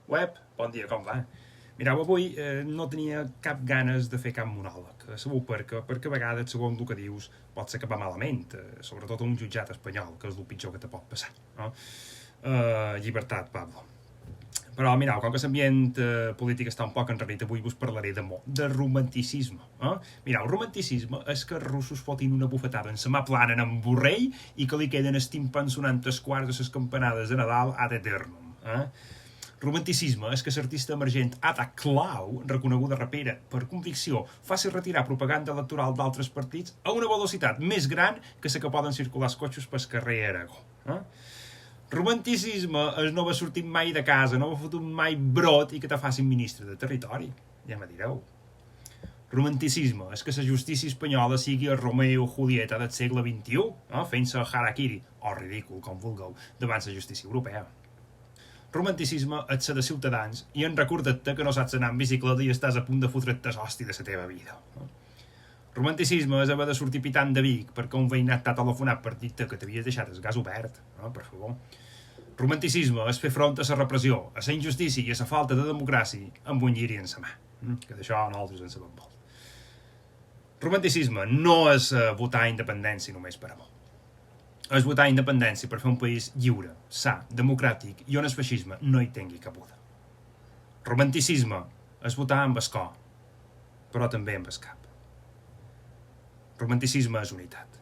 Web, bon dia, com va? Mireu, avui no tenia cap ganes de fer cap monòleg, segur perquè a vegades, segons el que dius, pot ser que va malament, sobretot un jutjat espanyol, que és el pitjor que te pot passar. No? Llibertat, Pablo. Però, mireu, com que l'ambient polític està un poc enrarit, avui us parlaré de romanticisme. Mireu, romanticisme és que els russos fotin una bufetada en la mà plana en Borrell i que li queden els timpans sonant els quarts de les campanades de Nadal ad eternum. Romanticisme és que l'artista emergent Ada Colau, reconeguda rapera per convicció, faci retirar propaganda electoral d'altres partits a una velocitat més gran que la que poden circular els cotxes pel carrer Aragó. Romanticisme és no haver sortit mai de casa, no haver fotut mai brot i que te facin ministre de territori. Ja me direu. Romanticisme és que la justícia espanyola sigui el Romeo i Julieta del segle XXI, fent-se el harakiri, o ridícul, com vulgueu, davant la justícia europea. Romanticisme és ser de ciutadans i en recorda't que no saps anar en bicicleta i estàs a punt de fotre't tas hòstia de la teva vida. Romanticisme és haver de sortir pitant de Vic perquè un veïnat t'ha telefonat per dir-te que t'havies deixat el gas obert, per favor. Romanticisme és fer front a la repressió, a la injustícia i a la falta de democràcia amb un lliri en la mà, que d'això nosaltres en sabem molt. Romanticisme no és votar independència només per amor. És votar independència per fer un país lliure, sa, democràtic i on el feixisme no hi tingui cabuda. Romanticisme és votar amb el cor, però també amb el cap. Romanticisme és unitat.